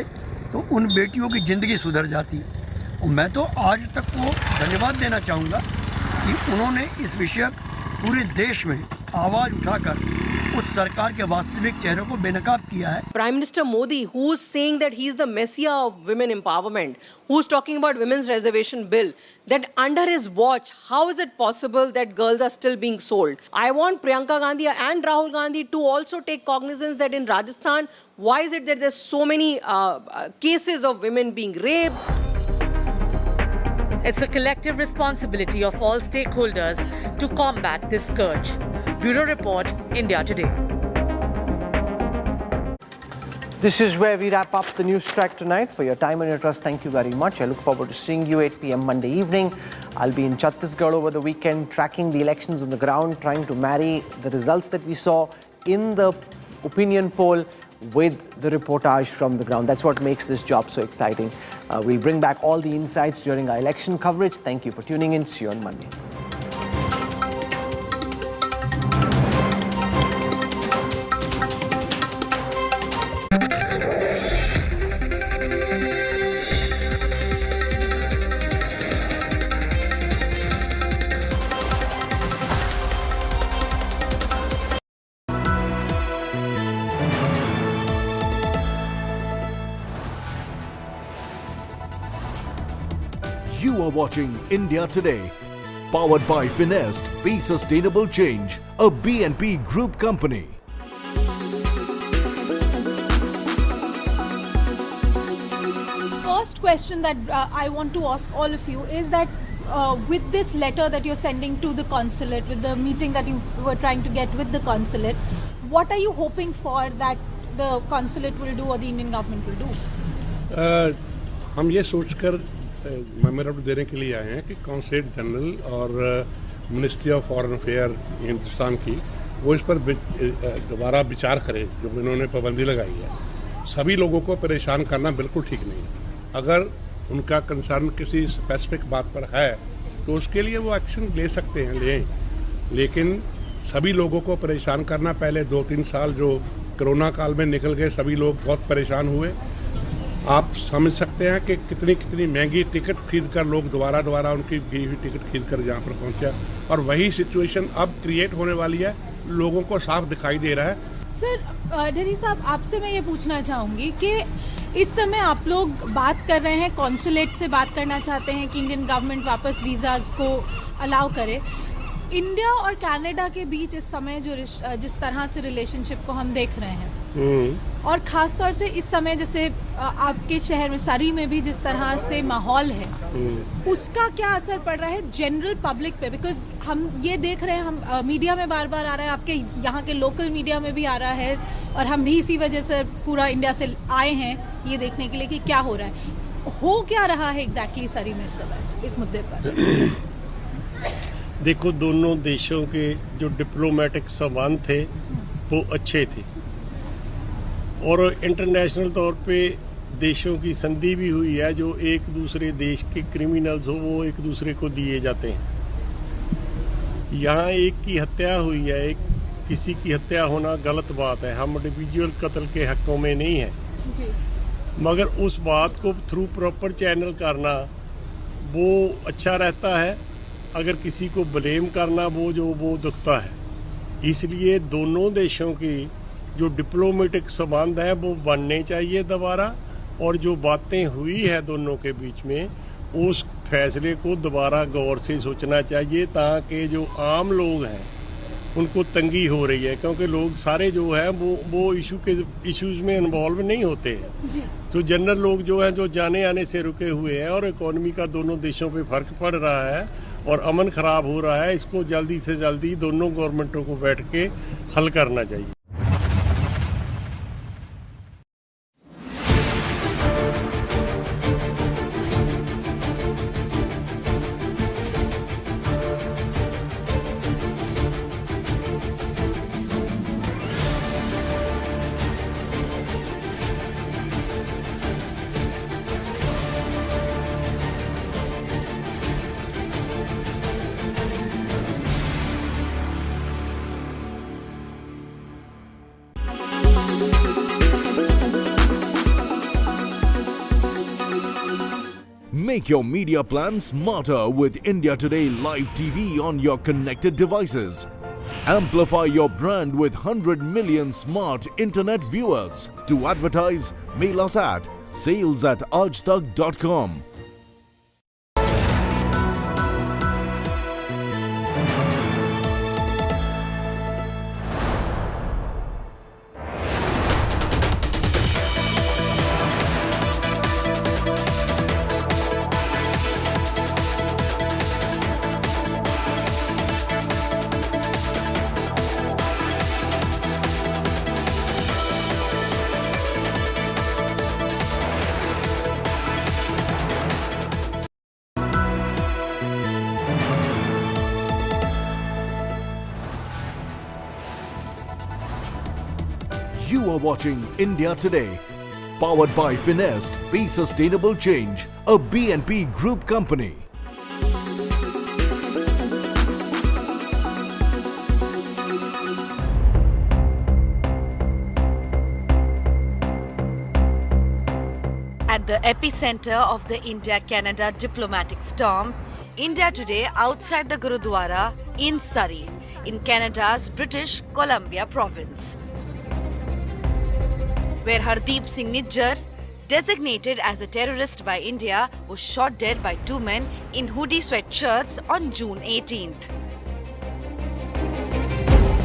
तो उन बेटियों की जिंदगी सुधर जाती. और मैं तो आज तक को धन्यवाद देना चाहूँगा कि उन्होंने इस विषय पूरे देश में आवाज उठाकर उस सरकार के वास्तविक चेहरे को बेनकाब किया है. Prime Minister Modi, who's saying that he's the messiah of women empowerment, who's talking about women's reservation bill, that under his watch, how is it possible that girls are still being sold? I want Priyanka Gandhi and Rahul Gandhi to also take cognizance that in Rajasthan, why is it that there's so many cases of women being raped? It's a collective responsibility of all stakeholders to combat this scourge. Bureau Report, India Today. This is where we wrap up the news track tonight. For your time and your trust, thank you very much. I look forward to seeing you 8 p.m. Monday evening. I'll be in Chhattisgarh over the weekend, tracking the elections on the ground, trying to marry the results that we saw in the opinion poll with the reportage from the ground. That's what makes this job so exciting. We bring back all the insights during our election coverage. Thank you for tuning in. See you on Monday. You are watching India Today. Powered by Finest, Be Sustainable Change, a BNP Group company. First question that I want to ask all of you is that with this letter that you're sending to the consulate, with the meeting that you were trying to get with the consulate, what are you hoping for that the consulate will do or the Indian government will do? हम ये सोचकर memorandum देने के लिए आए हैं कि consulate general और ministry of foreign affair Hindustan की वो इस पर दोबारा विचार करें जो इन्होंने पाबंदी लगाई है। सभी लोगों को परेशान करना बिल्कुल ठीक नहीं है। अगर उनका कंसर्न किसी स्पेसिफिक बात पर है तो उसके लिए वो एक्शन ले सकते हैं, लें, लेकिन सभी लोगों को परेशान करना, पहले 2-3 साल जो कोरोना काल में निकल गए, सभी लोग बहुत परेशान हुए। आप समझ सकते हैं कि कितनी महंगी टिकट खरीद कर लोग दोबारा उनकी दी हुई टिकट खरीद कर यहाँ पर पहुँचा, और वही सिचुएशन अब क्रिएट होने वाली है, लोगों को साफ दिखाई दे रहा है। सर डरी साहब, आपसे मैं ये पूछना चाहूँगी कि इस समय आप लोग बात कर रहे हैं, कॉन्सुलेट से बात करना चाहते हैं कि इंडियन गवर्नमेंट वापस वीज़ाज को अलाउ करे। इंडिया और कनाडा के बीच इस समय जो जिस तरह से रिलेशनशिप को हम देख रहे हैं, और ख़ास तौर से इस समय जैसे आपके शहर में सरी में भी जिस तरह से माहौल है, उसका क्या असर पड़ रहा है जनरल पब्लिक पे? बिकॉज हम ये देख रहे हैं, हम मीडिया में बार बार आ रहा है, आपके यहाँ के लोकल मीडिया में भी आ रहा है, और हम भी इसी वजह से पूरा इंडिया से आए हैं ये देखने के लिए कि क्या हो रहा है, हो क्या रहा है एग्जैक्टली सरी में इस मुद्दे पर। देखो, दोनों देशों के जो डिप्लोमेटिक संबंध थे वो अच्छे थे, और इंटरनेशनल तौर पे देशों की संधि भी हुई है, जो एक दूसरे देश के क्रिमिनल्स हो वो एक दूसरे को दिए जाते हैं। यहाँ एक की हत्या हुई है, किसी की हत्या होना गलत बात है, हम इंडिविजुअल कत्ल के हकों में नहीं है, मगर उस बात को थ्रू प्रॉपर चैनल करना वो अच्छा रहता है। अगर किसी को ब्लेम करना वो दुखता है। इसलिए दोनों देशों की जो डिप्लोमेटिक संबंध है वो बनने चाहिए दोबारा, और जो बातें हुई है दोनों के बीच में उस फैसले को दोबारा गौर से सोचना चाहिए, ताकि जो आम लोग हैं उनको तंगी हो रही है, क्योंकि लोग सारे जो है वो इश्यूज में इन्वॉल्व नहीं होते हैं। तो जनरल लोग जो हैं, जो जाने आने से रुके हुए हैं, और इकोनॉमी का दोनों देशों पे फर्क पड़ रहा है और अमन खराब हो रहा है, इसको जल्दी से जल्दी दोनों गवर्नमेंटों को बैठ के हल करना चाहिए। Make your media plan smarter with India Today Live TV on your connected devices. Amplify your brand with 100 million smart internet viewers. To advertise, mail us at sales@aajtak.com. You are watching India Today, powered by Finest, Be Sustainable Change, a BNP Group company. At the epicenter of the India-Canada diplomatic storm, India Today outside the Gurudwara in Surrey, in Canada's British Columbia province, where Hardeep Singh Nijjar, designated as a terrorist by India, was shot dead by two men in hoodie sweatshirts on June 18th.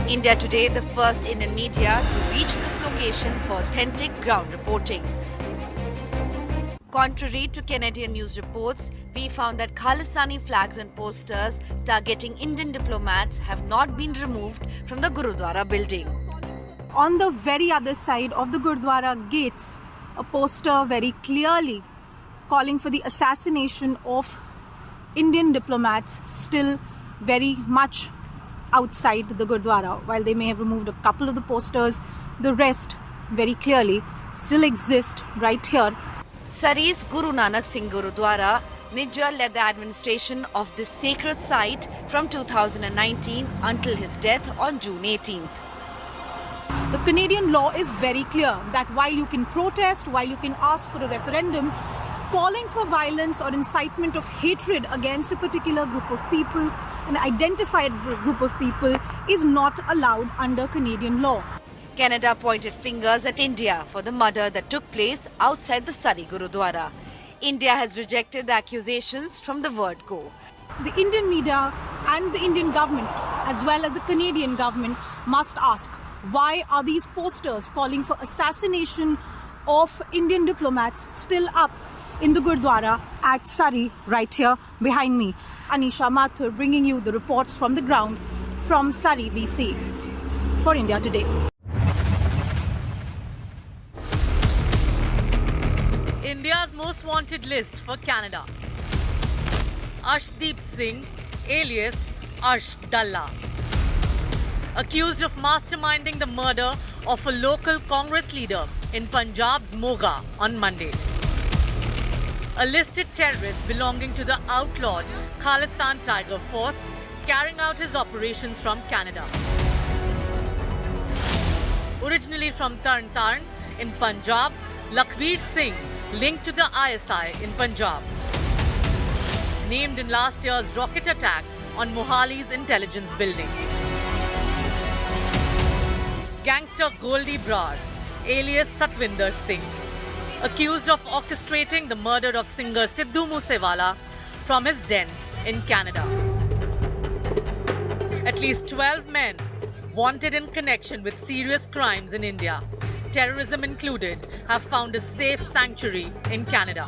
India Today, the first Indian media to reach this location for authentic ground reporting. Contrary to Canadian news reports, we found that Khalistani flags and posters targeting Indian diplomats have not been removed from the Gurudwara building. On the very other side of the Gurdwara gates, a poster very clearly calling for the assassination of Indian diplomats still very much outside the Gurdwara. While they may have removed a couple of the posters, the rest very clearly still exist right here. Surrey's Guru Nanak Singh Gurudwara, Nijjal led the administration of this sacred site from 2019 until his death on June 18th. The Canadian law is very clear that while you can protest, while you can ask for a referendum, calling for violence or incitement of hatred against a particular group of people, an identified group of people, is not allowed under Canadian law. Canada pointed fingers at India for the murder that took place outside the Surrey Gurudwara. India has rejected the accusations from the word go. The Indian media and the Indian government, as well as the Canadian government, must ask, why are these posters calling for assassination of Indian diplomats still up in the Gurdwara at Surrey, right here behind me? Anisha Mathur bringing you the reports from the ground from Surrey, BC, for India Today. India's most wanted list for Canada. Arshdeep Singh, alias Arsh Dalla, accused of masterminding the murder of a local Congress leader in Punjab's Moga on Monday. A listed terrorist belonging to the outlawed Khalistan Tiger Force, carrying out his operations from Canada. Originally from Tarn Taran in Punjab, Lakhbir Singh linked to the ISI in Punjab. Named in last year's rocket attack on Mohali's intelligence building. Gangster Goldie Brar, alias Satwinder Singh, accused of orchestrating the murder of singer Sidhu Moosewala from his den in Canada. At least 12 men wanted in connection with serious crimes in India, terrorism included, have found a safe sanctuary in Canada.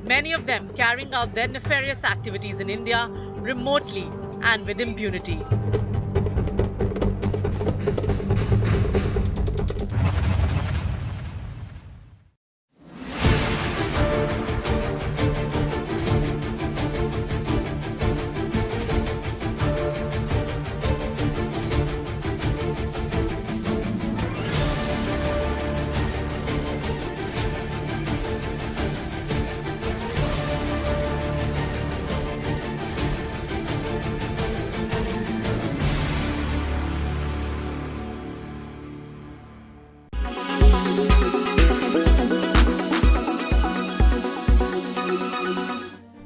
Many of them carrying out their nefarious activities in India remotely and with impunity.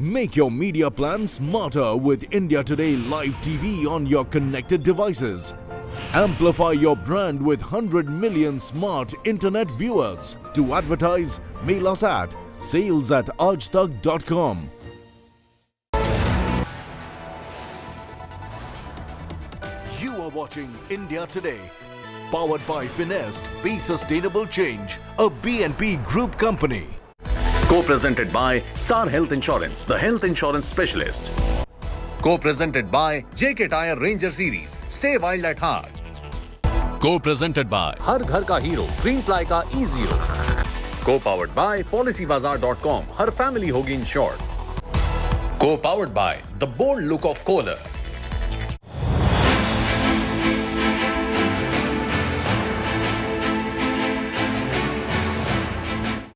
Make your media plan smarter with India Today Live TV on your connected devices. Amplify your brand with 100 million smart internet viewers. To advertise, mail us at sales@aajtak.com. You are watching India Today, powered by Finest, Be Sustainable Change, a BNP Group company. Co-presented by Star Health Insurance, the health insurance specialist. Co-presented by JK Tyre Ranger Series, stay wild at heart. Co-presented by हर घर का hero green ply का E0. Co-powered by PolicyBazaar.com, her family होगी insured. Co-powered by the bold look of Kohler.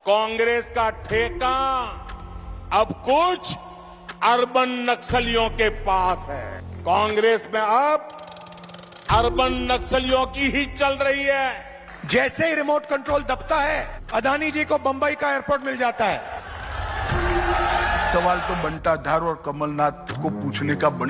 Congress का ठेका अब कुछ urban नक्सलियों के पास है। कांग्रेस में अब अर्बन नक्सलियों की ही चल रही है। जैसे ही रिमोट कंट्रोल दबता है, अदानी जी को बंबई का एयरपोर्ट मिल जाता है। सवाल तो बंटा धार और कमलनाथ को पूछने का बनता